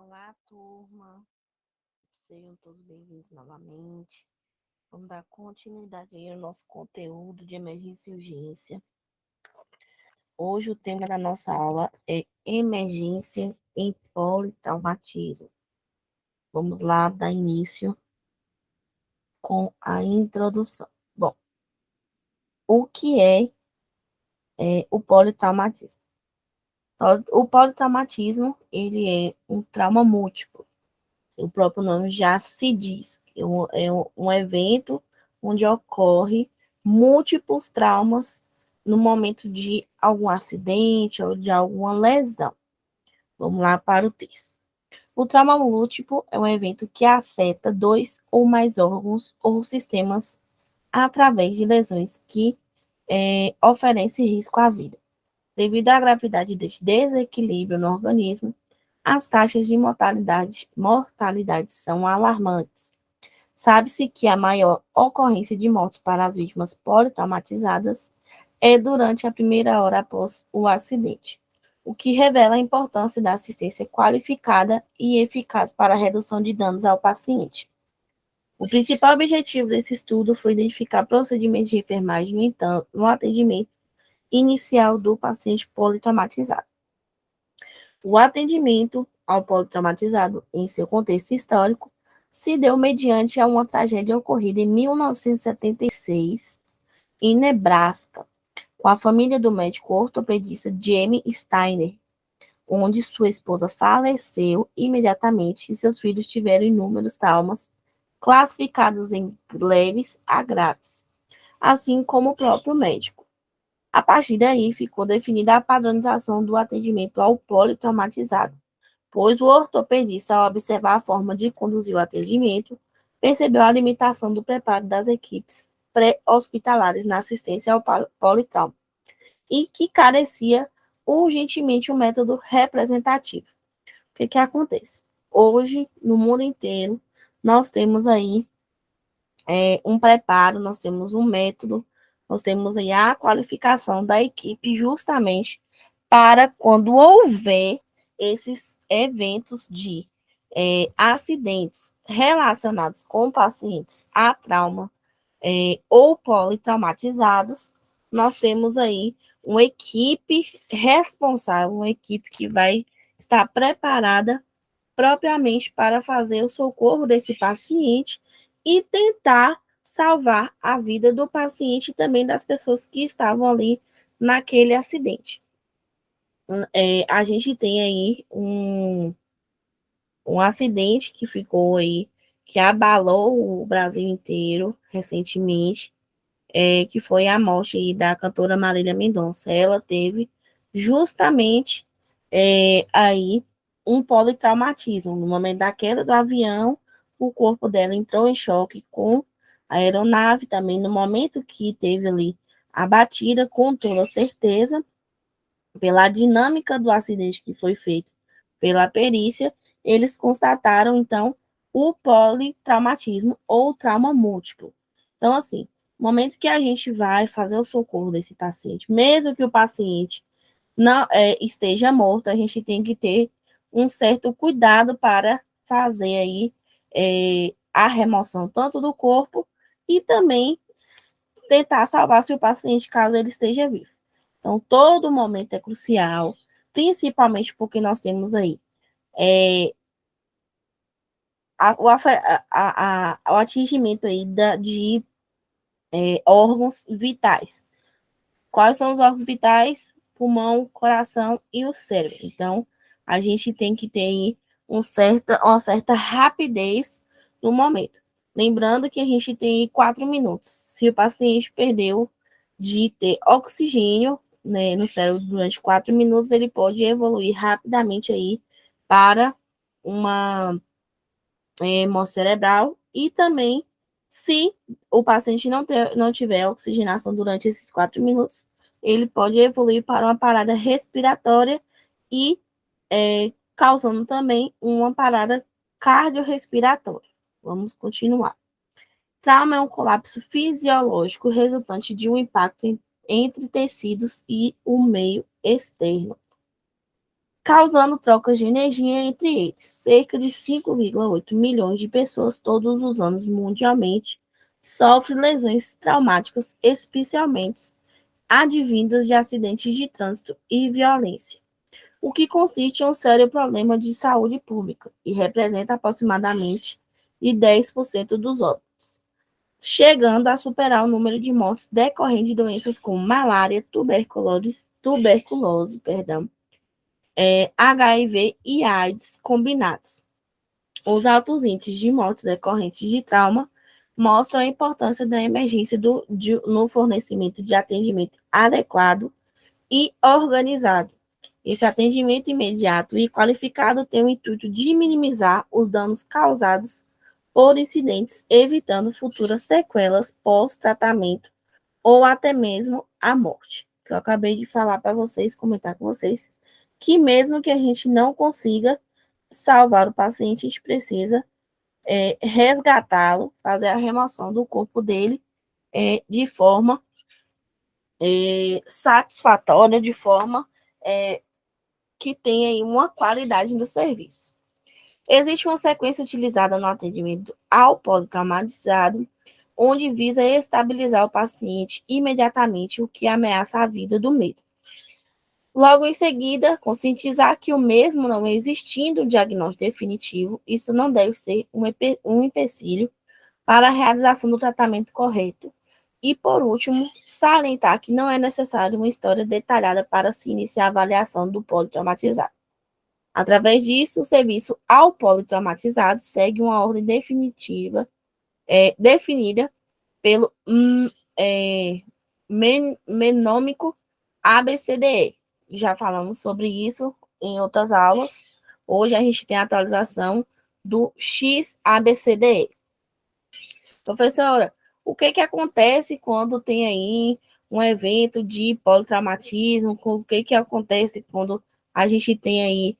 Olá, turma. Sejam todos bem-vindos novamente. Vamos dar continuidade aí ao nosso conteúdo de emergência e urgência. Hoje o tema da nossa aula é emergência em politraumatismo. Vamos lá dar início com a introdução. Bom, o que é o politraumatismo? O politraumatismo, ele é um trauma múltiplo. O próprio nome já se diz, é um evento onde ocorre múltiplos traumas no momento de algum acidente ou de alguma lesão. Vamos lá para o texto. O trauma múltiplo é um evento que afeta dois ou mais órgãos ou sistemas através de lesões que oferecem risco à vida. Devido à gravidade deste desequilíbrio no organismo, as taxas de mortalidade são alarmantes. Sabe-se que a maior ocorrência de mortes para as vítimas politraumatizadas é durante a primeira hora após o acidente, o que revela a importância da assistência qualificada e eficaz para a redução de danos ao paciente. O principal objetivo desse estudo foi identificar procedimentos de enfermagem, no entanto, no atendimento inicial do paciente politraumatizado. O atendimento ao politraumatizado, em seu contexto histórico, se deu mediante a uma tragédia ocorrida em 1976, em Nebraska, com a família do médico ortopedista Jamie Steiner, onde sua esposa faleceu imediatamente e seus filhos tiveram inúmeros traumas, classificados em leves a graves, assim como o próprio médico. A partir daí, ficou definida a padronização do atendimento ao politraumatizado, pois o ortopedista, ao observar a forma de conduzir o atendimento, percebeu a limitação do preparo das equipes pré-hospitalares na assistência ao politrauma e que carecia urgentemente um método representativo. O que acontece? Hoje, no mundo inteiro, nós temos aí um preparo, nós temos um método, nós temos aí a qualificação da equipe justamente para quando houver esses eventos de acidentes relacionados com pacientes a trauma ou politraumatizados, nós temos aí uma equipe responsável, uma equipe que vai estar preparada propriamente para fazer o socorro desse paciente e tentar salvar a vida do paciente e também das pessoas que estavam ali naquele acidente. A gente tem aí um acidente que ficou aí, que abalou o Brasil inteiro recentemente, que foi a morte aí da cantora Marília Mendonça. Ela teve justamente aí um politraumatismo. No momento da queda do avião, o corpo dela entrou em choque com a aeronave também. No momento que teve ali a batida, com toda certeza, pela dinâmica do acidente que foi feito pela perícia, eles constataram, então, o politraumatismo ou trauma múltiplo. Então, assim, no momento que a gente vai fazer o socorro desse paciente, mesmo que o paciente não esteja morto, a gente tem que ter um certo cuidado para fazer aí a remoção tanto do corpo e também tentar salvar seu paciente caso ele esteja vivo. Então, todo momento é crucial, principalmente porque nós temos aí o atingimento aí de órgãos vitais. Quais são os órgãos vitais? Pulmão, coração e o cérebro. Então, a gente tem que ter aí uma certa rapidez no momento. Lembrando que a gente tem 4 minutos. Se o paciente perdeu de ter oxigênio, né, no cérebro durante 4 minutos, ele pode evoluir rapidamente aí para uma morte cerebral e também, se o paciente não tiver oxigenação durante esses 4 minutos, ele pode evoluir para uma parada respiratória e causando também uma parada cardiorrespiratória. Vamos continuar. Trauma é um colapso fisiológico resultante de um impacto entre tecidos e o meio externo. causando trocas de energia entre eles. Cerca de 5,8 milhões de pessoas todos os anos mundialmente sofrem lesões traumáticas, especialmente advindas de acidentes de trânsito e violência, o que consiste em um sério problema de saúde pública e representa aproximadamente de 10% dos óbitos, chegando a superar o número de mortes decorrentes de doenças como malária, HIV e AIDS combinados. Os altos índices de mortes decorrentes de trauma mostram a importância da emergência no fornecimento de atendimento adequado e organizado. Esse atendimento imediato e qualificado tem o intuito de minimizar os danos causados por incidentes, evitando futuras sequelas pós-tratamento ou até mesmo a morte. Que eu acabei de falar para vocês, comentar com vocês, que mesmo que a gente não consiga salvar o paciente, a gente precisa resgatá-lo, fazer a remoção do corpo dele de forma satisfatória, de forma que tenha aí uma qualidade do serviço. Existe uma sequência utilizada no atendimento ao politraumatizado, onde visa estabilizar o paciente imediatamente, o que ameaça a vida do mesmo. Logo em seguida, conscientizar que o mesmo não existindo um diagnóstico definitivo, isso não deve ser um empecilho para a realização do tratamento correto. E, por último, salientar que não é necessário uma história detalhada para se iniciar a avaliação do politraumatizado. Através disso, o serviço ao politraumatizado segue uma ordem definitiva, definida pelo menômico ABCDE. Já falamos sobre isso em outras aulas. Hoje a gente tem a atualização do XABCDE. Professora, o que acontece quando tem aí um evento de politraumatismo? O que acontece quando a gente tem aí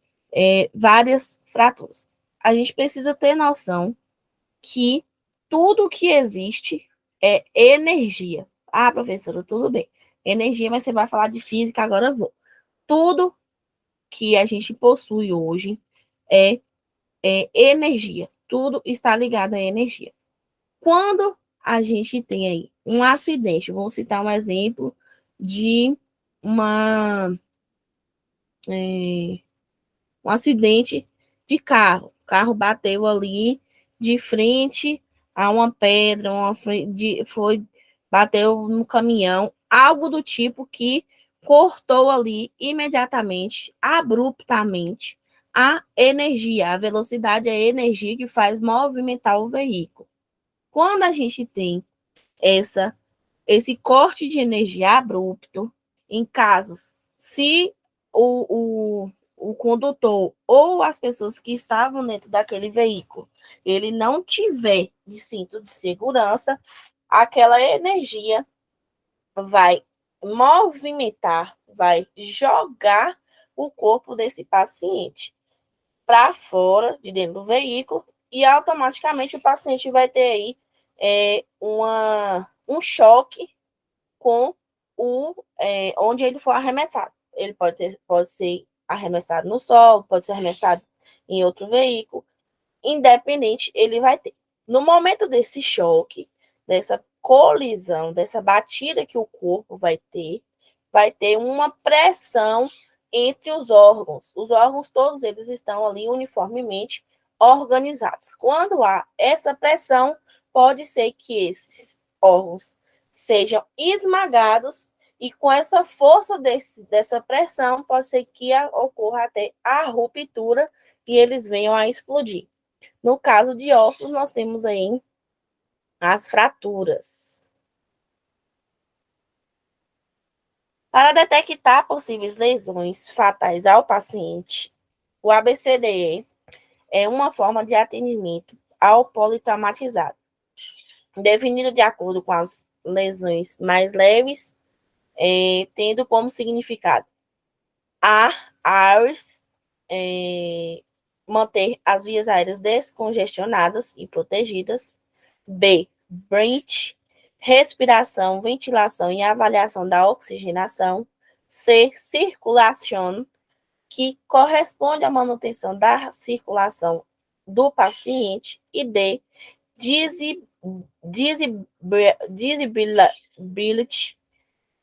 várias fraturas? A gente precisa ter noção que tudo que existe é energia. Ah, professora, tudo bem. Energia, mas você vai falar de física, agora eu vou. Tudo que a gente possui hoje é energia. Tudo está ligado à energia. Quando a gente tem aí um acidente, vou citar um exemplo de um acidente de carro. O carro bateu ali de frente a uma pedra, bateu no caminhão, algo do tipo que cortou ali imediatamente, abruptamente, a energia. A velocidade é a energia que faz movimentar o veículo. Quando a gente tem esse corte de energia abrupto, em casos, se o condutor ou as pessoas que estavam dentro daquele veículo, ele não tiver de cinto de segurança, aquela energia vai movimentar, vai jogar o corpo desse paciente para fora de dentro do veículo e automaticamente o paciente vai ter aí um choque com onde ele for arremessado. Ele pode ser arremessado no solo, pode ser arremessado em outro veículo, independente, ele vai ter. No momento desse choque, dessa colisão, dessa batida que o corpo vai ter uma pressão entre os órgãos. Os órgãos, todos eles estão ali uniformemente organizados. Quando há essa pressão, pode ser que esses órgãos sejam esmagados e com essa força dessa pressão, pode ser que ocorra até a ruptura e eles venham a explodir. No caso de ossos, nós temos aí as fraturas. Para detectar possíveis lesões fatais ao paciente, o ABCDE é uma forma de atendimento ao politraumatizado, definido de acordo com as lesões mais leves, tendo como significado A, ARS, manter as vias aéreas descongestionadas e protegidas. B, breath, respiração, ventilação e avaliação da oxigenação. C, circulação, que corresponde à manutenção da circulação do paciente, e D, disability,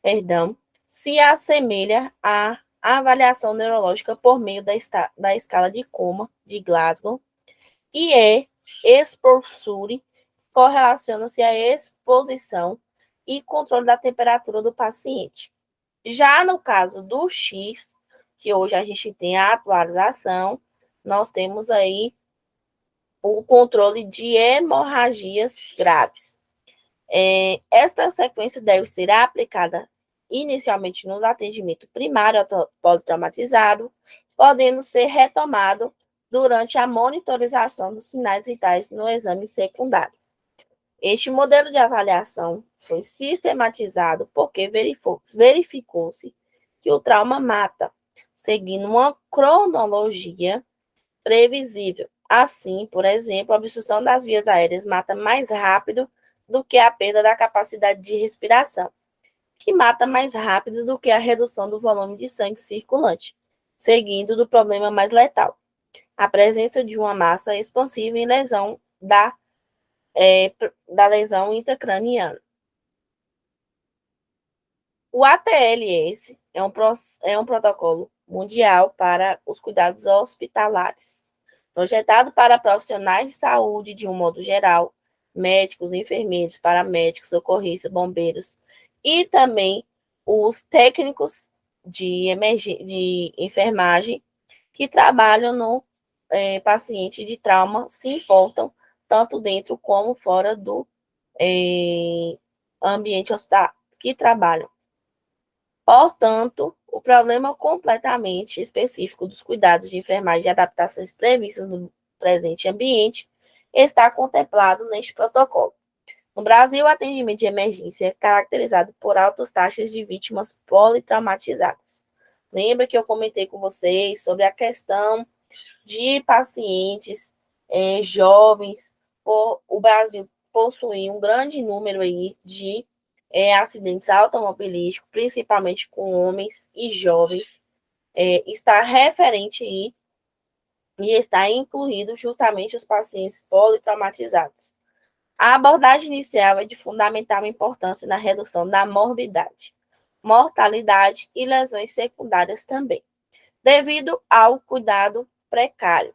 perdão, se assemelha à avaliação neurológica por meio da escala de coma de Glasgow, e exposure, correlaciona-se à exposição e controle da temperatura do paciente. Já no caso do X, que hoje a gente tem a atualização, nós temos aí o controle de hemorragias graves. Esta sequência deve ser aplicada inicialmente no atendimento primário politraumatizado, podendo ser retomado durante a monitorização dos sinais vitais no exame secundário. Este modelo de avaliação foi sistematizado porque verificou-se que o trauma mata, seguindo uma cronologia previsível. Assim, por exemplo, a obstrução das vias aéreas mata mais rápido do que a perda da capacidade de respiração, que mata mais rápido do que a redução do volume de sangue circulante, seguindo do problema mais letal, a presença de uma massa expansiva em lesão da lesão intracraniana. O ATLS é um protocolo mundial para os cuidados hospitalares, projetado para profissionais de saúde de um modo geral, médicos, enfermeiros, paramédicos, socorristas, bombeiros, e também os técnicos de enfermagem que trabalham no paciente de trauma, se importam tanto dentro como fora do ambiente hospitalar que trabalham. Portanto, o problema completamente específico dos cuidados de enfermagem e adaptações previstas no presente ambiente está contemplado neste protocolo. No Brasil, o atendimento de emergência é caracterizado por altas taxas de vítimas politraumatizadas. Lembra que eu comentei com vocês sobre a questão de pacientes jovens? O Brasil possui um grande número aí de acidentes automobilísticos, principalmente com homens e jovens, está referente aí e está incluído justamente os pacientes politraumatizados. A abordagem inicial é de fundamental importância na redução da morbidade, mortalidade e lesões secundárias também, devido ao cuidado precário.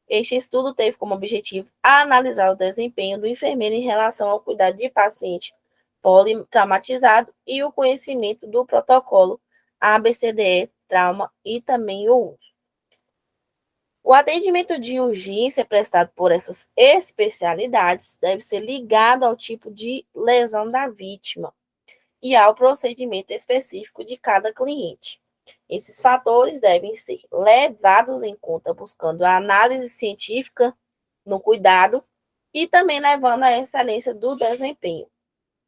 Este estudo teve como objetivo analisar o desempenho do enfermeiro em relação ao cuidado de paciente politraumatizado e o conhecimento do protocolo ABCDE, trauma e também o uso. O atendimento de urgência prestado por essas especialidades deve ser ligado ao tipo de lesão da vítima e ao procedimento específico de cada cliente. Esses fatores devem ser levados em conta buscando a análise científica no cuidado e também levando à excelência do desempenho.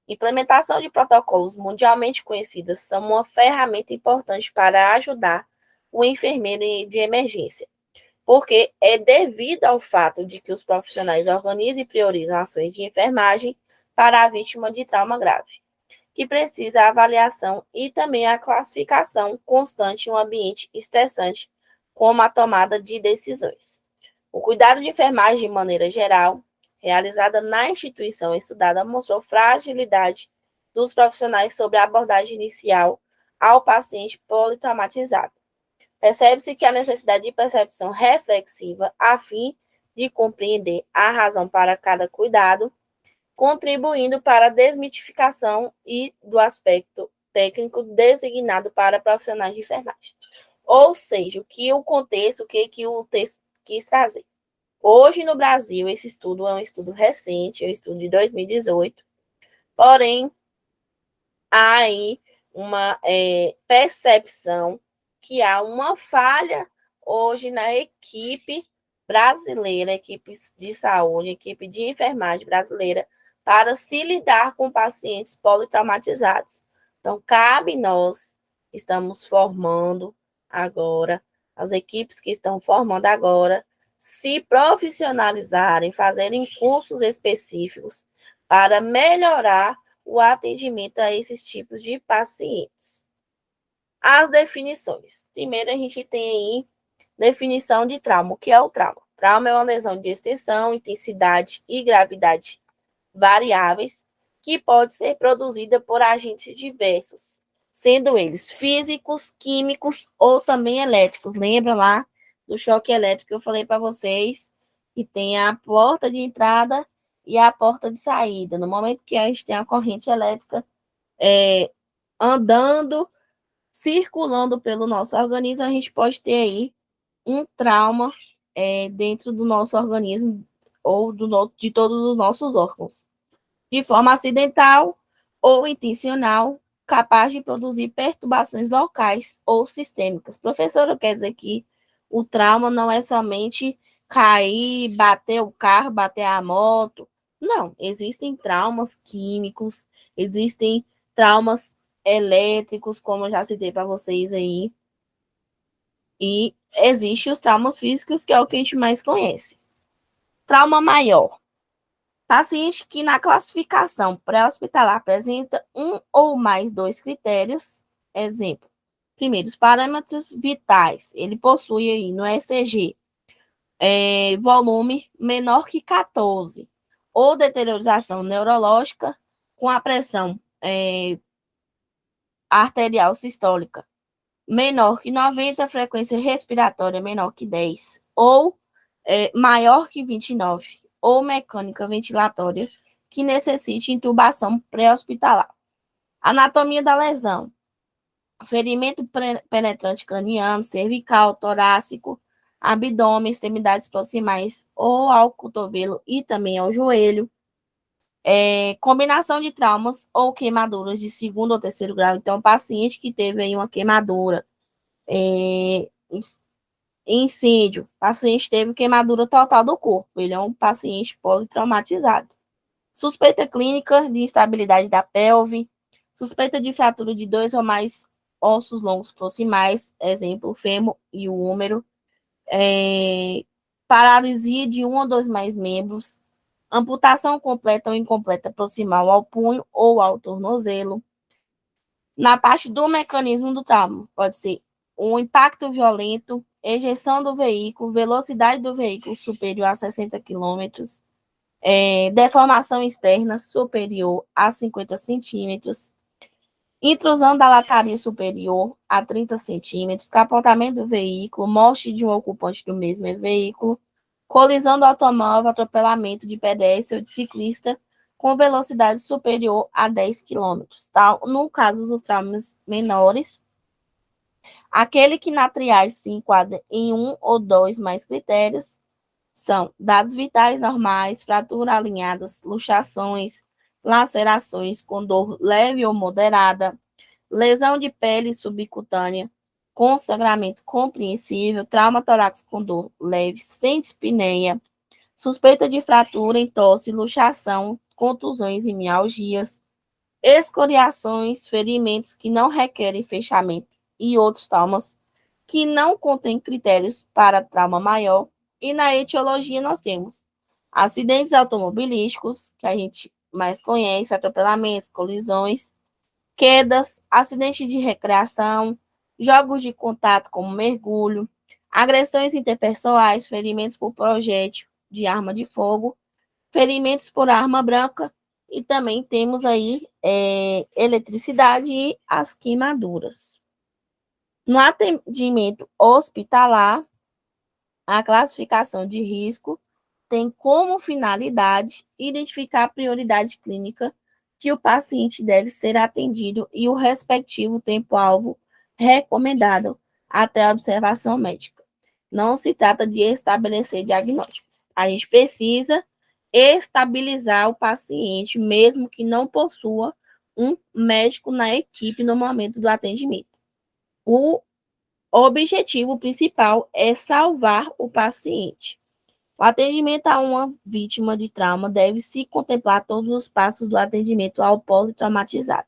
Implementação de protocolos mundialmente conhecidos são uma ferramenta importante para ajudar o enfermeiro de emergência, porque é devido ao fato de que os profissionais organizam e priorizam ações de enfermagem para a vítima de trauma grave, que precisa a avaliação e também a classificação constante em um ambiente estressante, como a tomada de decisões. O cuidado de enfermagem, de maneira geral, realizada na instituição estudada, mostrou fragilidade dos profissionais sobre a abordagem inicial ao paciente politraumatizado. Percebe-se que a necessidade de percepção reflexiva a fim de compreender a razão para cada cuidado, contribuindo para a desmitificação e do aspecto técnico designado para profissionais de enfermagem. Ou seja, o contexto que o texto quis trazer. Hoje, no Brasil, esse estudo é um estudo recente, é um estudo de 2018, porém, há aí uma percepção que há uma falha hoje na equipe brasileira, equipe de saúde, equipe de enfermagem brasileira, para se lidar com pacientes politraumatizados. Então, cabe nós, que estamos formando agora, as equipes que estão formando agora, se profissionalizarem, fazerem cursos específicos para melhorar o atendimento a esses tipos de pacientes. as definições. Primeiro, a gente tem aí definição de trauma. O que é o trauma? Trauma é uma lesão de extensão, intensidade e gravidade variáveis que pode ser produzida por agentes diversos, sendo eles físicos, químicos ou também elétricos. Lembra lá do choque elétrico que eu falei para vocês, que tem a porta de entrada e a porta de saída. No momento que a gente tem a corrente elétrica andando, circulando pelo nosso organismo, a gente pode ter aí um trauma dentro do nosso organismo ou de todos os nossos órgãos, de forma acidental ou intencional, capaz de produzir perturbações locais ou sistêmicas. Professora, quer dizer que o trauma não é somente cair, bater o carro, bater a moto. Não, existem traumas químicos, existem traumas elétricos, como eu já citei para vocês aí, e existem os traumas físicos, que é o que a gente mais conhece. Trauma maior. Paciente que na classificação pré-hospitalar apresenta um ou mais dois critérios. Exemplo. Primeiro, os parâmetros vitais. Ele possui aí no ECG volume menor que 14, ou deteriorização neurológica com a pressão arterial sistólica menor que 90, frequência respiratória menor que 10, ou maior que 29, ou mecânica ventilatória que necessite intubação pré-hospitalar. Anatomia da lesão: ferimento penetrante craniano, cervical, torácico, abdômen, extremidades proximais ou ao cotovelo e também ao joelho. Combinação de traumas ou queimaduras de segundo ou terceiro grau. Então, paciente que teve aí uma queimadura, incêndio, o paciente teve queimadura total do corpo, ele é um paciente politraumatizado. Suspeita clínica de instabilidade da pelve, suspeita de fratura de dois ou mais ossos longos proximais, exemplo, o fêmur e o húmero, paralisia de um ou dois mais membros, amputação completa ou incompleta proximal ao punho ou ao tornozelo. Na parte do mecanismo do trauma, pode ser um impacto violento, ejeção do veículo, velocidade do veículo superior a 60 km, deformação externa superior a 50 centímetros, intrusão da lataria superior a 30 centímetros, capotamento do veículo, morte de um ocupante do mesmo veículo, colisão do automóvel, atropelamento de pedestre ou de ciclista com velocidade superior a 10 km. Tá? No caso dos traumas menores, aquele que na triagem se enquadra em um ou dois mais critérios são dados vitais normais, fraturas alinhadas, luxações, lacerações com dor leve ou moderada, lesão de pele subcutânea, com sangramento compreensível, trauma torácico com dor leve, sem dispneia, suspeita de fratura, entorse, luxação, contusões e mialgias, escoriações, ferimentos que não requerem fechamento e outros traumas que não contêm critérios para trauma maior. E na etiologia nós temos acidentes automobilísticos, que a gente mais conhece, atropelamentos, colisões, quedas, acidentes de recreação, jogos de contato como mergulho, agressões interpessoais, ferimentos por projétil de arma de fogo, ferimentos por arma branca, e também temos aí eletricidade e as queimaduras. No atendimento hospitalar, a classificação de risco tem como finalidade identificar a prioridade clínica que o paciente deve ser atendido e o respectivo tempo-alvo recomendado até a observação médica. Não se trata de estabelecer diagnósticos. A gente precisa estabilizar o paciente, mesmo que não possua um médico na equipe no momento do atendimento. O objetivo principal é salvar o paciente. O atendimento a uma vítima de trauma deve se contemplar todos os passos do atendimento ao politraumatizado.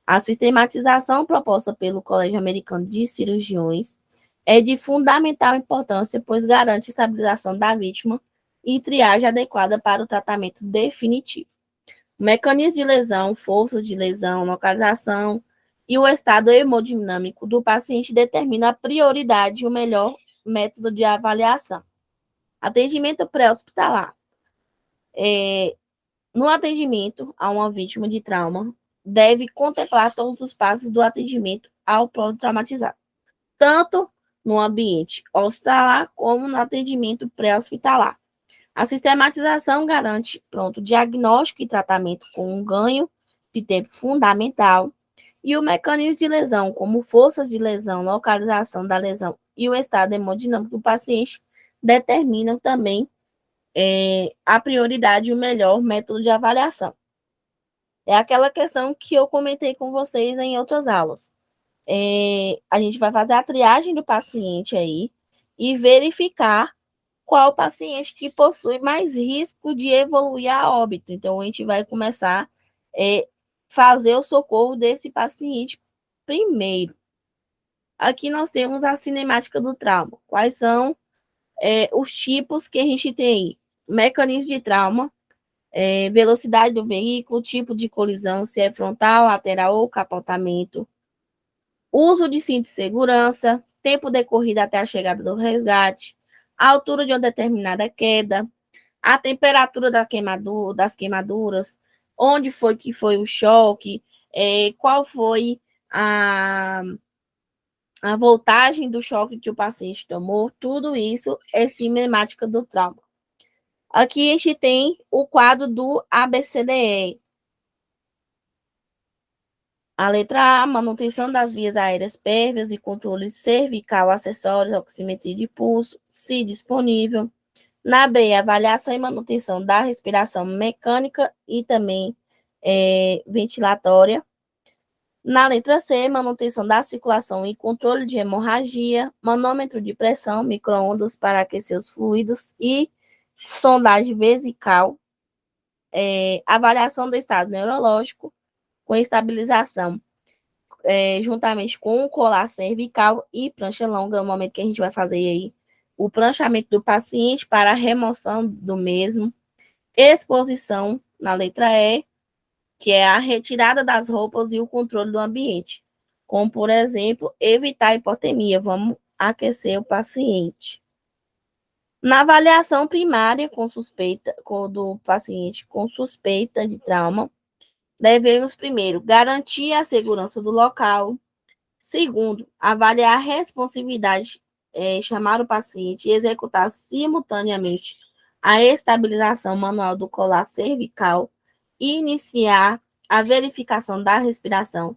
A sistematização proposta pelo Colégio Americano de Cirurgiões é de fundamental importância, pois garante a estabilização da vítima e triagem adequada para o tratamento definitivo. Mecanismos de lesão, forças de lesão, localização e o estado hemodinâmico do paciente determina a prioridade e o melhor método de avaliação. Atendimento pré-hospitalar. No atendimento a uma vítima de trauma, deve contemplar todos os passos do atendimento ao pronto traumatizado, tanto no ambiente hospitalar como no atendimento pré-hospitalar. A sistematização garante pronto diagnóstico e tratamento com um ganho de tempo fundamental e o mecanismo de lesão, como forças de lesão, localização da lesão e o estado hemodinâmico do paciente, determinam também a prioridade e o melhor método de avaliação. É aquela questão que eu comentei com vocês em outras aulas. A gente vai fazer a triagem do paciente aí e verificar qual paciente que possui mais risco de evoluir a óbito. Então, a gente vai começar a fazer o socorro desse paciente primeiro. Aqui nós temos a cinemática do trauma. Quais são os tipos que a gente tem aí? Mecanismo de trauma, velocidade do veículo, tipo de colisão, se é frontal, lateral ou capotamento, uso de cinto de segurança, tempo decorrido até a chegada do resgate, a altura de uma determinada queda, a temperatura das queimaduras, onde foi que foi o choque, qual foi a voltagem do choque que o paciente tomou, tudo isso é cinemática do trauma. Aqui a gente tem o quadro do ABCDE. A letra A, manutenção das vias aéreas pérvias e controle cervical, acessórios, oximetria de pulso, se disponível. Na B, avaliação e manutenção da respiração mecânica e também ventilatória. Na letra C, manutenção da circulação e controle de hemorragia, manômetro de pressão, micro-ondas para aquecer os fluidos e sondagem vesical, avaliação do estado neurológico, com estabilização, juntamente com o colar cervical e prancha longa, é o momento que a gente vai fazer aí o pranchamento do paciente para a remoção do mesmo, exposição, na letra E, que é a retirada das roupas e o controle do ambiente, como, por exemplo, evitar hipotermia, vamos aquecer o paciente. Na avaliação primária do paciente com suspeita de trauma, devemos, primeiro, garantir a segurança do local. Segundo, avaliar a responsividade, chamar o paciente e executar simultaneamente a estabilização manual do colar cervical e iniciar a verificação da respiração.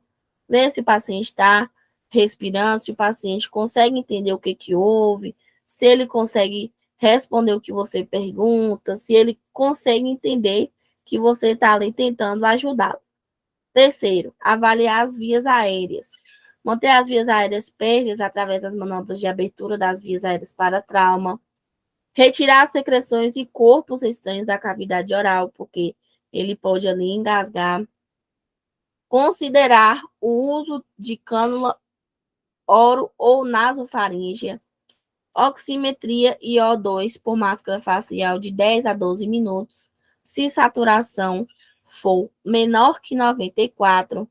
Ver se o paciente está respirando, se o paciente consegue entender o que houve, se ele consegue responder o que você pergunta, se ele consegue entender que você está ali tentando ajudá-lo. Terceiro, avaliar as vias aéreas. Manter as vias aéreas pérvias através das manobras de abertura das vias aéreas para trauma. Retirar as secreções e corpos estranhos da cavidade oral, porque ele pode ali engasgar. Considerar o uso de cânula oro ou nasofaríngea. Oximetria e O2 por máscara facial de 10 a 12 minutos. Se saturação for menor que 94%,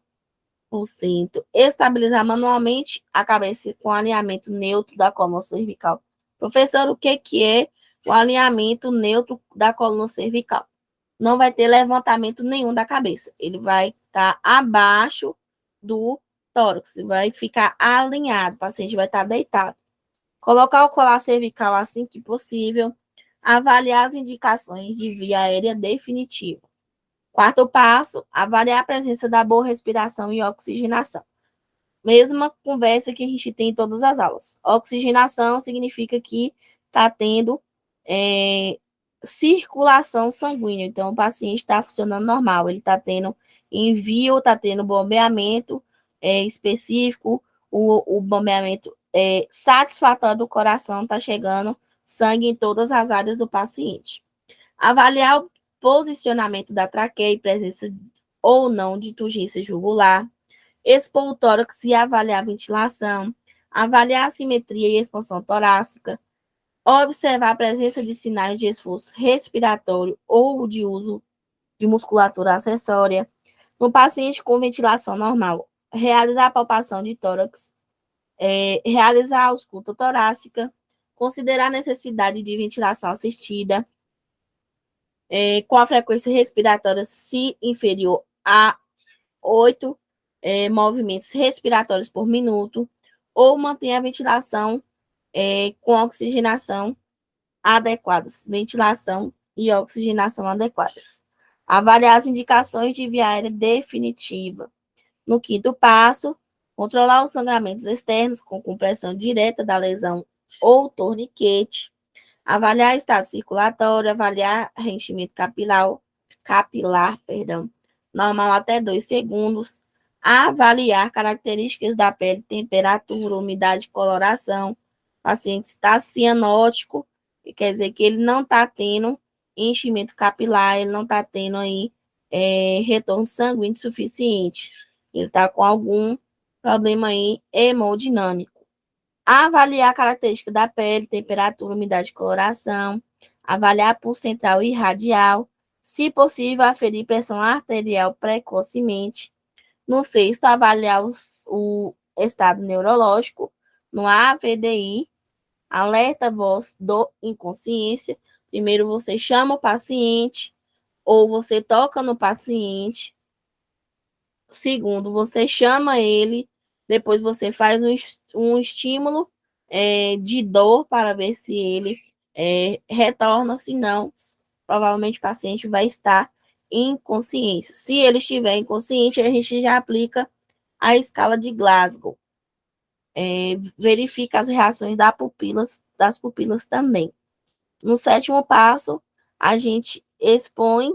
estabilizar manualmente a cabeça com alinhamento neutro da coluna cervical. Professor, o que é o alinhamento neutro da coluna cervical? Não vai ter levantamento nenhum da cabeça. Ele vai estar abaixo do tórax, vai ficar alinhado, o paciente vai estar deitado. Colocar o colar cervical assim que possível. Avaliar as indicações de via aérea definitiva. Quarto passo, avaliar a presença da boa respiração e oxigenação. Mesma conversa que a gente tem em todas as aulas. Oxigenação significa que está tendo circulação sanguínea. Então, o paciente está funcionando normal. Ele está tendo envio, está tendo bombeamento específico, o bombeamento satisfatório do coração, está chegando sangue em todas as áreas do paciente. Avaliar o posicionamento da traqueia e presença ou não de turgência jugular, expor o tórax e avaliar a ventilação, avaliar a simetria e expansão torácica, observar a presença de sinais de esforço respiratório ou de uso de musculatura acessória. No paciente com ventilação normal, realizar a palpação de tórax, realizar a ausculta torácica, considerar a necessidade de ventilação assistida, com a frequência respiratória se inferior a 8 movimentos respiratórios por minuto, ou manter a ventilação com oxigenação adequadas, ventilação e oxigenação adequadas. Avaliar as indicações de via aérea definitiva. No quinto passo, controlar os sangramentos externos com compressão direta da lesão ou torniquete, avaliar estado circulatório, avaliar reenchimento capilar, normal até 2 segundos, avaliar características da pele, temperatura, umidade, coloração. O paciente está cianótico, que quer dizer que ele não está tendo enchimento capilar, ele não está tendo aí retorno sanguíneo suficiente. Ele está com algum problema aí hemodinâmico. Avaliar a característica da pele, temperatura, umidade de coloração, avaliar pulso central e radial, se possível, aferir pressão arterial precocemente. No sexto, avaliar o estado neurológico. No AVDI, alerta voz do inconsciência. Primeiro você chama o paciente ou você toca no paciente. Segundo, você chama ele, depois você faz um estímulo de dor para ver se ele retorna, se não, provavelmente o paciente vai estar inconsciente. Se ele estiver inconsciente, a gente já aplica a escala de Glasgow. Verifica as reações das pupilas também. No sétimo passo, a gente expõe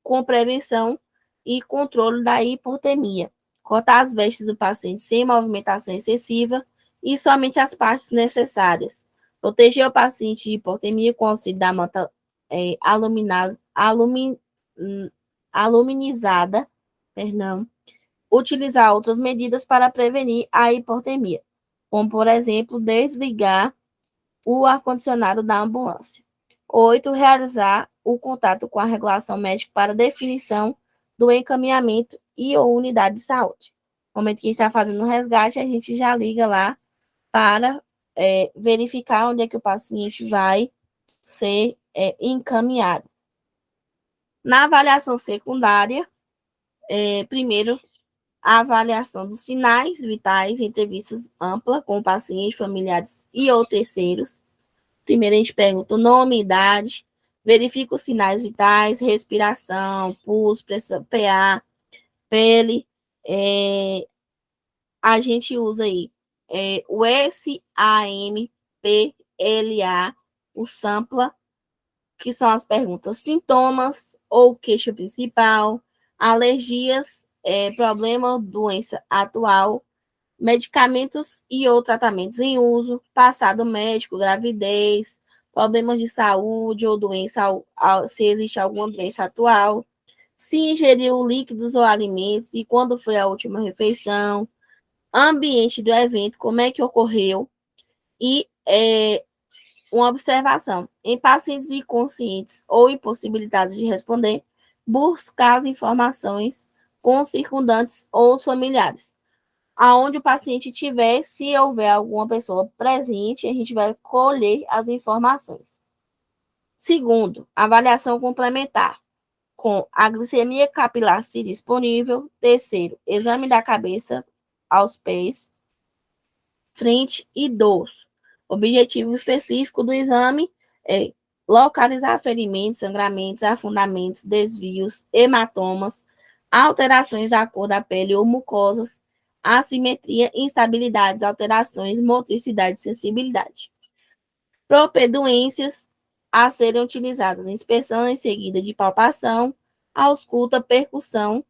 com prevenção e controle da hipotermia. Cortar as vestes do paciente sem movimentação excessiva e somente as partes necessárias. Proteger o paciente de hipotermia com auxílio da manta aluminizada, utilizar outras medidas para prevenir a hipotermia, como, por exemplo, desligar o ar-condicionado da ambulância. 8. Realizar o contato com a regulação médica para definição do encaminhamento e ou unidade de saúde. No momento que a gente está fazendo o resgate, a gente já liga lá para verificar onde é que o paciente vai ser encaminhado. Na avaliação secundária, primeiro, a avaliação dos sinais vitais, entrevistas ampla com o paciente, familiares e ou terceiros. Primeiro a gente pergunta o nome, idade, verifica os sinais vitais, respiração, pulso, pressão, PA, pele. A gente usa aí o SAMPLA, o SAMPLA, que são as perguntas sintomas ou queixa principal, alergias, problema, doença atual, medicamentos e ou tratamentos em uso, passado médico, gravidez, problemas de saúde ou doença, se existe alguma doença atual, se ingeriu líquidos ou alimentos e quando foi a última refeição, ambiente do evento, como é que ocorreu e uma observação. Em pacientes inconscientes ou impossibilitados de responder, buscar as informações com os circundantes ou os familiares. Aonde o paciente estiver, se houver alguma pessoa presente, a gente vai colher as informações. Segundo, avaliação complementar, com a glicemia capilar se disponível. Terceiro, exame da cabeça aos pés, frente e dorso. Objetivo específico do exame é localizar ferimentos, sangramentos, afundamentos, desvios, hematomas, alterações da cor da pele ou mucosas, assimetria, instabilidades, alterações, motricidade e sensibilidade. Propedências a serem utilizadas: inspeção em seguida de palpação, ausculta, percussão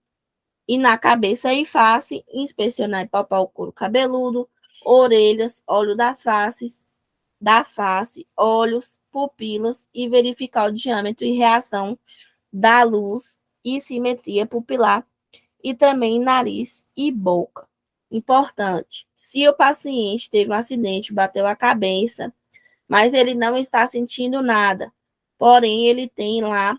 e na cabeça e face, inspecionar e palpar o couro cabeludo, orelhas, olho da face, olhos, pupilas e verificar o diâmetro e reação da luz e simetria pupilar e também nariz e boca. Importante, se o paciente teve um acidente, bateu a cabeça, mas ele não está sentindo nada, porém ele tem lá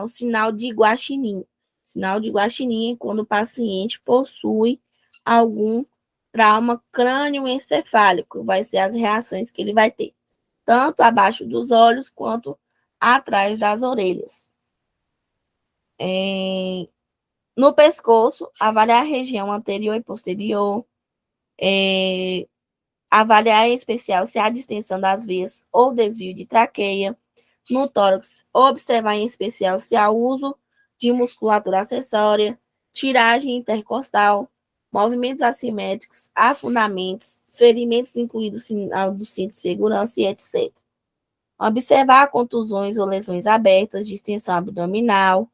o sinal de guaxinim. Sinal de guaxinim quando o paciente possui algum trauma crânioencefálico. Vai ser as reações que ele vai ter, tanto abaixo dos olhos quanto atrás das orelhas. No pescoço, avaliar a região anterior e posterior, avaliar em especial se há distensão das veias ou desvio de traqueia. No tórax, observar em especial se há uso de musculatura acessória, tiragem intercostal, movimentos assimétricos, afundamentos, ferimentos incluídos sinal do cinto de segurança e etc. Observar contusões ou lesões abertas, distensão abdominal,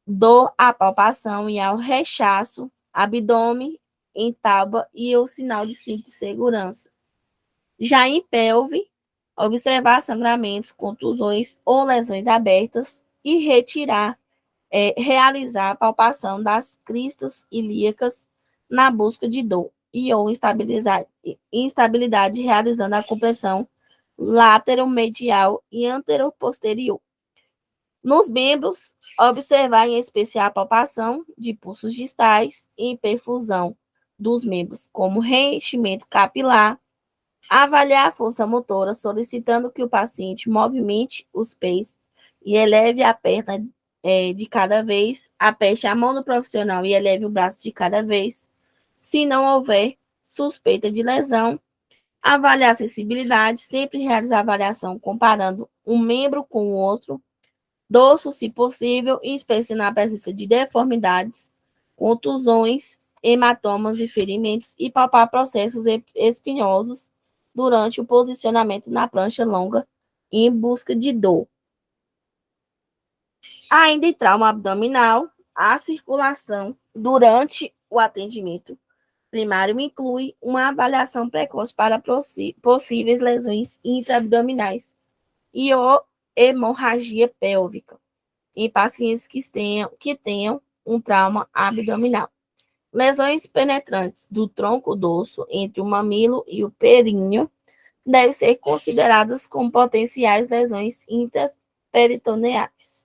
dor à palpação e ao rechaço, abdômen em tábua e o sinal de cinto de segurança. Já em pelve, observar sangramentos, contusões ou lesões abertas e realizar a palpação das cristas ilíacas na busca de dor e ou instabilidade, realizando a compressão lateromedial e anteroposterior. Nos membros, observar em especial a palpação de pulsos distais e perfusão dos membros, como reenchimento capilar, avaliar a força motora, solicitando que o paciente movimente os pés e eleve a perna de cada vez, aperte a mão do profissional e eleve o braço de cada vez. Se não houver suspeita de lesão, avaliar a sensibilidade, sempre realizar a avaliação comparando um membro com o outro, dorso, se possível, e inspecionar a presença de deformidades, contusões, hematomas e ferimentos e palpar processos espinhosos durante o posicionamento na prancha longa em busca de dor. Ainda em trauma abdominal, a circulação durante o atendimento primário inclui uma avaliação precoce para possíveis lesões intraabdominais e hemorragia pélvica em pacientes que tenham um trauma abdominal. Lesões penetrantes do tronco do osso entre o mamilo e o períneo devem ser consideradas como potenciais lesões intraperitoneais.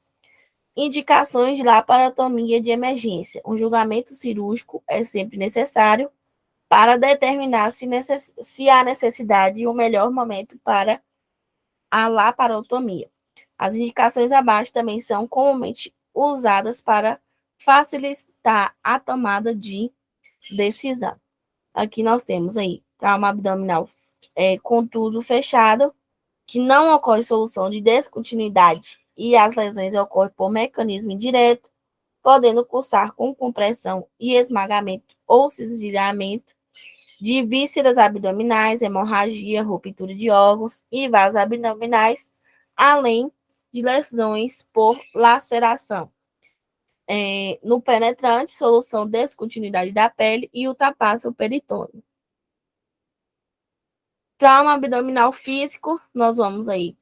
Indicações de laparotomia de emergência. Um julgamento cirúrgico é sempre necessário para determinar se há necessidade e o melhor momento para a laparotomia. As indicações abaixo também são comumente usadas para facilitar a tomada de decisão. Aqui nós temos aí trauma abdominal contuso fechado, que não ocorre solução de descontinuidade e as lesões ocorrem por mecanismo indireto, podendo cursar com compressão e esmagamento ou cisalhamento de vísceras abdominais, hemorragia, ruptura de órgãos e vasos abdominais, além de lesões por laceração. No penetrante, solução descontinuidade da pele e ultrapassa o peritônio. Trauma abdominal físico, nós vamos aí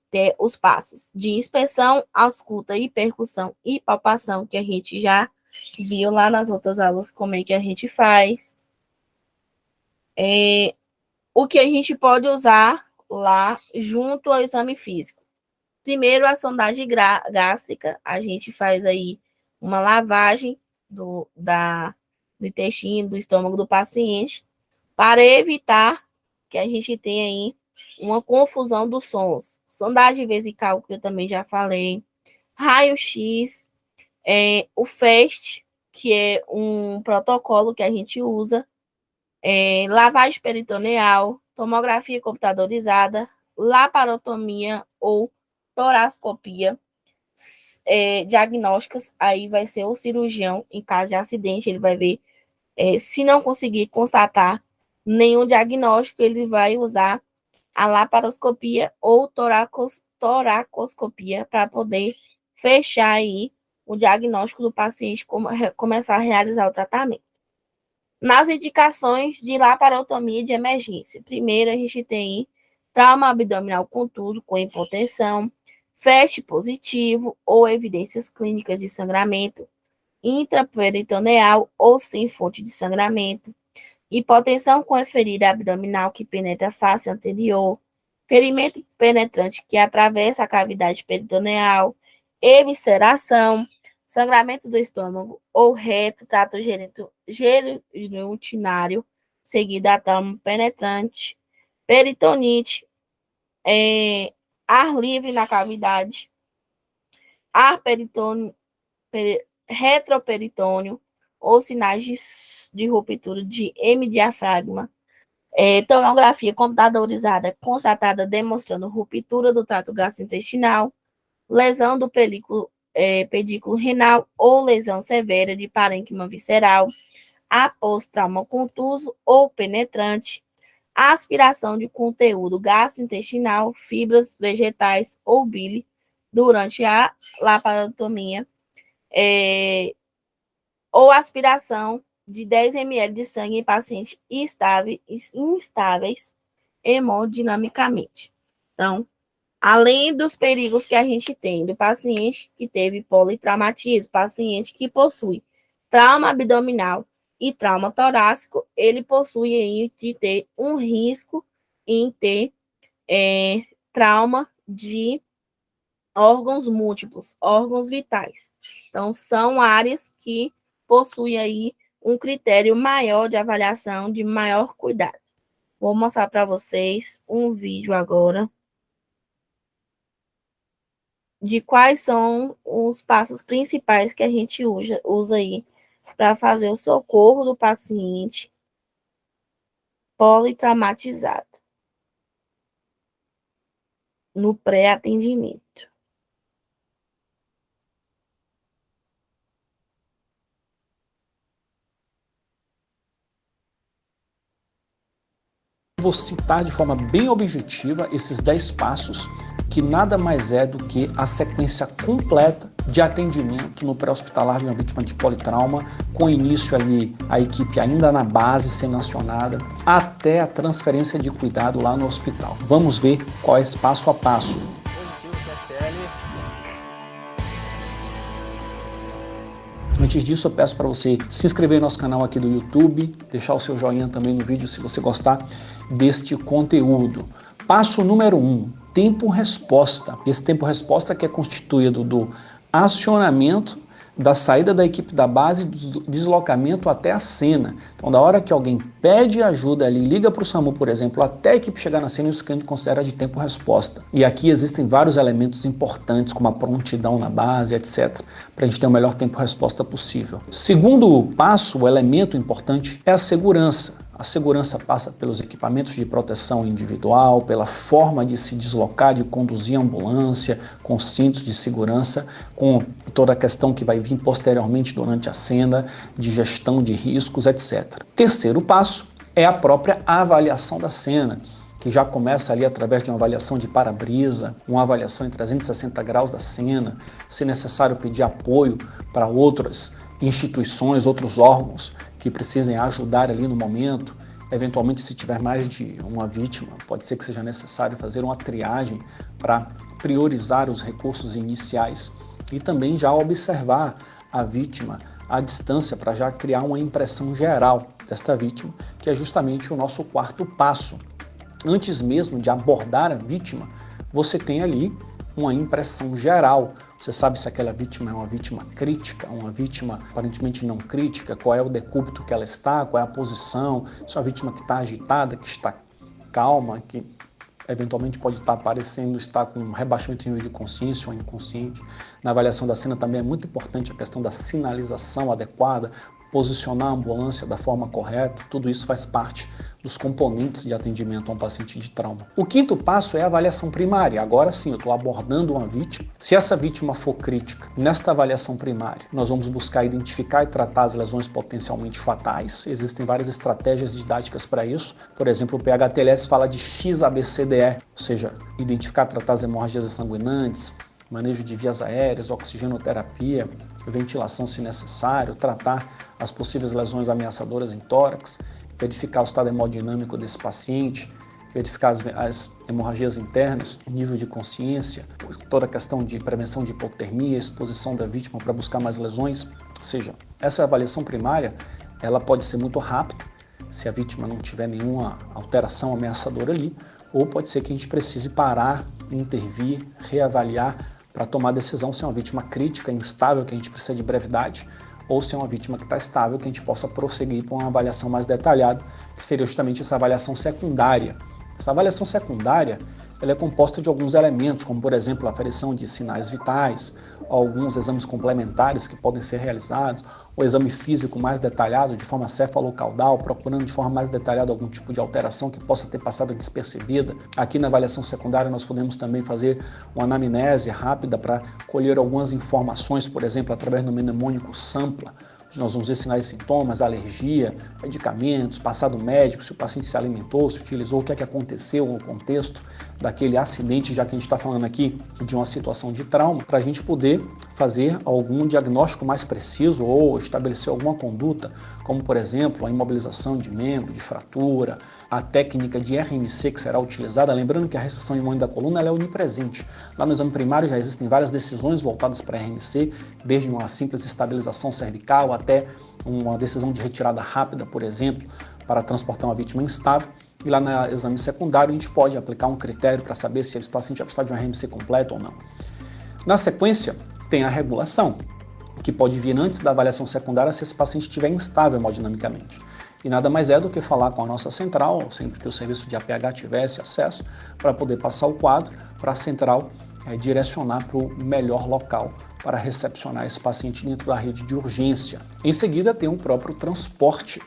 ter os passos de inspeção, ausculta e percussão e palpação, que a gente já viu lá nas outras aulas como é que a gente faz. O que a gente pode usar lá junto ao exame físico. Primeiro, a sondagem gástrica, a gente faz aí uma lavagem do intestino, do estômago do paciente, para evitar que a gente tenha aí uma confusão dos sons. Sondagem vesical, que eu também já falei. Raio-X, o FAST, que é um protocolo que a gente usa. Lavagem peritoneal, tomografia computadorizada, laparotomia ou torascopia, diagnósticas, aí vai ser o cirurgião, em caso de acidente, ele vai ver, se não conseguir constatar nenhum diagnóstico, ele vai usar a laparoscopia ou toracoscopia para poder fechar aí o diagnóstico do paciente, começar a realizar o tratamento. Nas indicações de laparotomia de emergência, primeiro a gente tem trauma abdominal contuso com hipotensão, FAST positivo ou evidências clínicas de sangramento intraperitoneal ou sem fonte de sangramento, hipotensão com ferida abdominal que penetra a face anterior, ferimento penetrante que atravessa a cavidade peritoneal, evisceração, sangramento do estômago ou reto, trato geniturinário, seguido a trauma penetrante, peritonite, ar livre na cavidade, ar peritônio, retroperitônio ou sinais de ruptura de hemidiafragma, tomografia computadorizada constatada demonstrando ruptura do trato gastrointestinal, lesão do pedículo renal ou lesão severa de parênquima visceral, após trauma contuso ou penetrante, aspiração de conteúdo gastrointestinal, fibras vegetais ou bile durante a laparotomia, ou aspiração de 10 ml de sangue em pacientes instáveis hemodinamicamente. Então, além dos perigos que a gente tem do paciente que teve politraumatismo, paciente que possui trauma abdominal e trauma torácico, ele possui aí de ter um risco em ter trauma de órgãos múltiplos, órgãos vitais. Então, são áreas que possuem aí um critério maior de avaliação, de maior cuidado. Vou mostrar para vocês um vídeo agora de quais são os passos principais que a gente usa aí para fazer o socorro do paciente politraumatizado no pré-atendimento. Vou citar de forma bem objetiva esses 10 passos, que nada mais é do que a sequência completa de atendimento no pré-hospitalar de uma vítima de politrauma, com início ali a equipe ainda na base, sendo acionada, até a transferência de cuidado lá no hospital. Vamos ver qual é esse passo a passo. Antes disso, eu peço para você se inscrever no nosso canal aqui do YouTube, deixar o seu joinha também no vídeo se você gostar deste conteúdo. Passo número 1, tempo-resposta. Esse tempo-resposta que é constituído do acionamento, da saída da equipe da base, do deslocamento até a cena. Então, da hora que alguém pede ajuda ali, liga para o SAMU, por exemplo, até a equipe chegar na cena, isso que a gente considera de tempo-resposta. E aqui existem vários elementos importantes, como a prontidão na base, etc., para a gente ter o melhor tempo-resposta possível. Segundo passo, o elemento importante é a segurança. A segurança passa pelos equipamentos de proteção individual, pela forma de se deslocar, de conduzir a ambulância, com cintos de segurança, com toda a questão que vai vir posteriormente durante a cena, de gestão de riscos, etc. Terceiro passo é a própria avaliação da cena, que já começa ali através de uma avaliação de para-brisa, uma avaliação em 360 graus da cena, se necessário pedir apoio para outras instituições, outros órgãos que precisem ajudar ali no momento. Eventualmente, se tiver mais de uma vítima, pode ser que seja necessário fazer uma triagem para priorizar os recursos iniciais e também já observar a vítima à distância para já criar uma impressão geral desta vítima, que é justamente o nosso quarto passo. Antes mesmo de abordar a vítima, você tem ali uma impressão geral. Você sabe se aquela vítima é uma vítima crítica, uma vítima aparentemente não crítica, qual é o decúbito que ela está, qual é a posição, se é uma vítima que está agitada, que está calma, que eventualmente pode estar aparecendo, estar com um rebaixamento de nível de consciência ou inconsciente. Na avaliação da cena também é muito importante a questão da sinalização adequada, posicionar a ambulância da forma correta, tudo isso faz parte dos componentes de atendimento a um paciente de trauma. O quinto passo é a avaliação primária. Agora sim, eu estou abordando uma vítima. Se essa vítima for crítica, nesta avaliação primária, nós vamos buscar identificar e tratar as lesões potencialmente fatais. Existem várias estratégias didáticas para isso. Por exemplo, o PHTLS fala de XABCDE, ou seja, identificar e tratar as hemorragias sanguinantes, manejo de vias aéreas, oxigenoterapia, ventilação se necessário, tratar as possíveis lesões ameaçadoras em tórax, verificar o estado hemodinâmico desse paciente, verificar as hemorragias internas, nível de consciência, toda a questão de prevenção de hipotermia, exposição da vítima para buscar mais lesões. Ou seja, essa avaliação primária, ela pode ser muito rápida, se a vítima não tiver nenhuma alteração ameaçadora ali, ou pode ser que a gente precise parar, intervir, reavaliar para tomar decisão se é uma vítima crítica, instável, que a gente precisa de brevidade, ou se é uma vítima que está estável, que a gente possa prosseguir para uma avaliação mais detalhada, que seria justamente essa avaliação secundária. Essa avaliação secundária ela é composta de alguns elementos, como por exemplo a aferição de sinais vitais, alguns exames complementares que podem ser realizados, o exame físico mais detalhado, de forma cefalocaudal, procurando de forma mais detalhada algum tipo de alteração que possa ter passado despercebida. Aqui na avaliação secundária nós podemos também fazer uma anamnese rápida para colher algumas informações, por exemplo, através do mnemônico SAMPLA. Nós vamos ver sinais e sintomas, alergia, medicamentos, passado médico, se o paciente se alimentou, se utilizou, o que é que aconteceu no contexto daquele acidente, já que a gente está falando aqui de uma situação de trauma, para a gente poder fazer algum diagnóstico mais preciso ou estabelecer alguma conduta, como por exemplo a imobilização de membro, de fratura, a técnica de RMC que será utilizada, lembrando que a recessão imune da coluna ela é onipresente. Lá no exame primário já existem várias decisões voltadas para RMC, desde uma simples estabilização cervical até uma decisão de retirada rápida, por exemplo, para transportar uma vítima instável. E lá no exame secundário a gente pode aplicar um critério para saber se esse paciente vai precisar de um RMC completo ou não. Na sequência, tem a regulação, que pode vir antes da avaliação secundária se esse paciente estiver instável hemodinamicamente. E nada mais é do que falar com a nossa central, sempre que o serviço de APH tivesse acesso, para poder passar o quadro para a central direcionar para o melhor local para recepcionar esse paciente dentro da rede de urgência. Em seguida, tem o próprio transporte.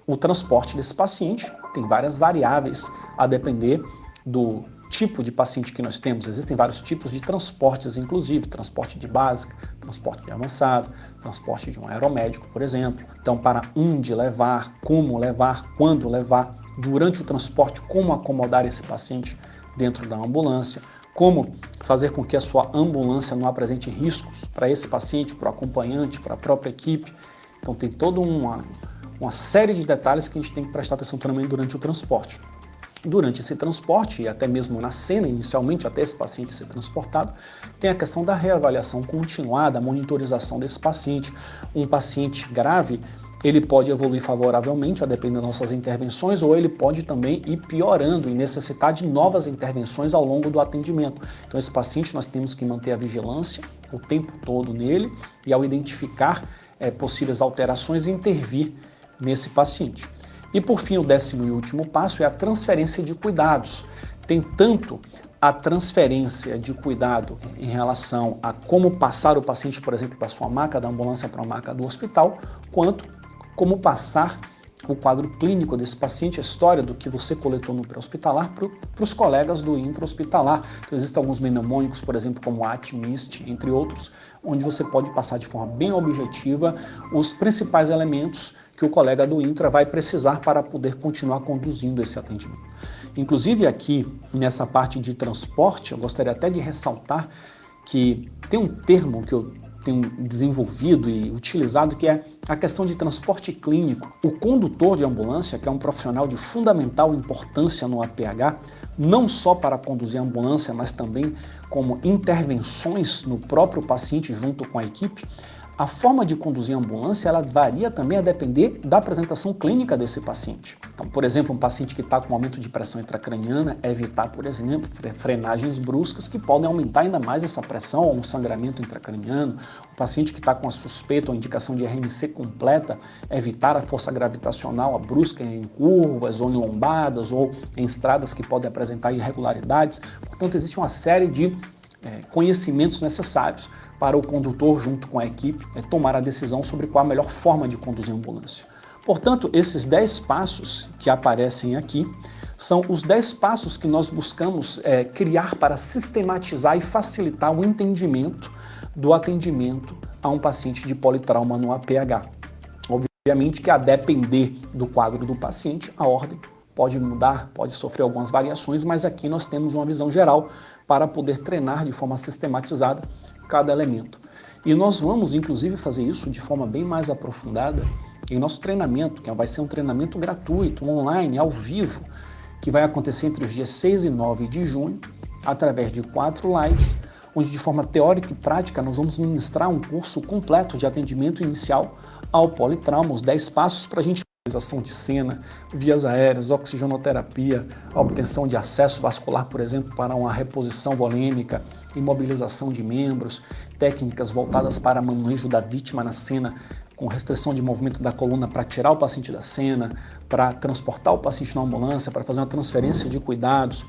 O transporte desse paciente tem várias variáveis a depender do tipo de paciente que nós temos. Existem vários tipos de transportes, inclusive transporte de básica, transporte de avançado, transporte de um aeromédico, por exemplo. Então, para onde levar, quando levar, durante o transporte, como acomodar esse paciente dentro da ambulância, como fazer com que a sua ambulância não apresente riscos para esse paciente, para o acompanhante, para a própria equipe. Então, tem toda uma série de detalhes que a gente tem que prestar atenção também durante o transporte. Durante esse transporte, e até mesmo na cena, inicialmente, até esse paciente ser transportado, tem a questão da reavaliação continuada, a monitorização desse paciente. Um paciente grave, ele pode evoluir favoravelmente, a depender das nossas intervenções, ou ele pode também ir piorando e necessitar de novas intervenções ao longo do atendimento. Então, esse paciente, nós temos que manter a vigilância o tempo todo nele, e ao identificar possíveis alterações, intervir nesse paciente. E por fim, o 10º e último passo é a transferência de cuidados. Tem tanto a transferência de cuidado em relação a como passar o paciente, por exemplo, da sua maca da ambulância para a maca do hospital, quanto como passar o quadro clínico desse paciente, a história do que você coletou no pré-hospitalar para os colegas do intra-hospitalar. Então, existem alguns mnemônicos, por exemplo, como ATMIST, entre outros, onde você pode passar de forma bem objetiva os principais elementos que o colega do intra vai precisar para poder continuar conduzindo esse atendimento. Inclusive aqui, nessa parte de transporte, eu gostaria até de ressaltar que tem um termo que eu tenho desenvolvido e utilizado, que é a questão de transporte clínico. O condutor de ambulância, que é um profissional de fundamental importância no APH, não só para conduzir a ambulância, mas também como intervenções no próprio paciente junto com a equipe, a forma de conduzir a ambulância ela varia também a depender da apresentação clínica desse paciente. Então, por exemplo, um paciente que está com aumento de pressão intracraniana, evitar, por exemplo, frenagens bruscas que podem aumentar ainda mais essa pressão ou um sangramento intracraniano. O paciente que está com a suspeita ou indicação de RMC completa, evitar a força gravitacional, a brusca em curvas ou em lombadas ou em estradas que podem apresentar irregularidades. Portanto, existe uma série de conhecimentos necessários para o condutor, junto com a equipe, tomar a decisão sobre qual a melhor forma de conduzir a ambulância. Portanto, esses 10 passos que aparecem aqui são os 10 passos que nós buscamos criar para sistematizar e facilitar o entendimento do atendimento a um paciente de politrauma no APH. Obviamente que a depender do quadro do paciente, a ordem pode mudar, pode sofrer algumas variações, mas aqui nós temos uma visão geral para poder treinar de forma sistematizada cada elemento. E nós vamos, inclusive, fazer isso de forma bem mais aprofundada em nosso treinamento, que vai ser um treinamento gratuito, online, ao vivo, que vai acontecer entre os dias 6 e 9 de junho, através de 4 lives, onde de forma teórica e prática nós vamos ministrar um curso completo de atendimento inicial ao politrauma, os 10 passos para a gente imobilização de cena, vias aéreas, oxigenoterapia, a obtenção de acesso vascular, por exemplo, para uma reposição volêmica, imobilização de membros, técnicas voltadas para manejo da vítima na cena, com restrição de movimento da coluna para tirar o paciente da cena, para transportar o paciente na ambulância, para fazer uma transferência de cuidados.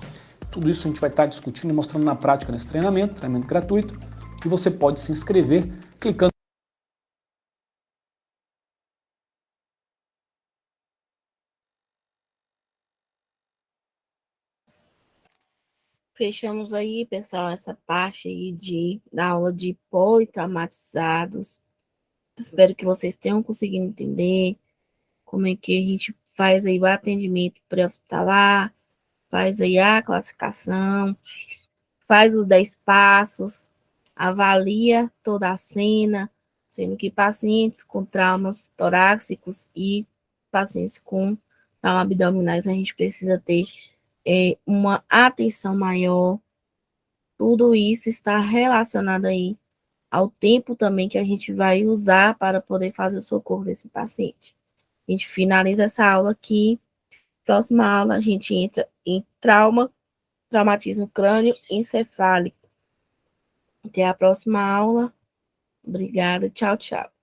Tudo isso a gente vai estar discutindo e mostrando na prática nesse treinamento gratuito, e você pode se inscrever clicando. Fechamos aí, pessoal, essa parte aí da aula de politraumatizados. Espero que vocês tenham conseguido entender como é que a gente faz aí o atendimento pré-hospitalar, faz aí a classificação, faz os 10 passos, avalia toda a cena, sendo que pacientes com traumas torácicos e pacientes com traumas abdominais a gente precisa ter uma atenção maior. Tudo isso está relacionado aí ao tempo também que a gente vai usar para poder fazer o socorro desse paciente. A gente finaliza essa aula aqui. Próxima aula a gente entra em traumatismo crânioencefálico. Até a próxima aula. Obrigada. Tchau, tchau.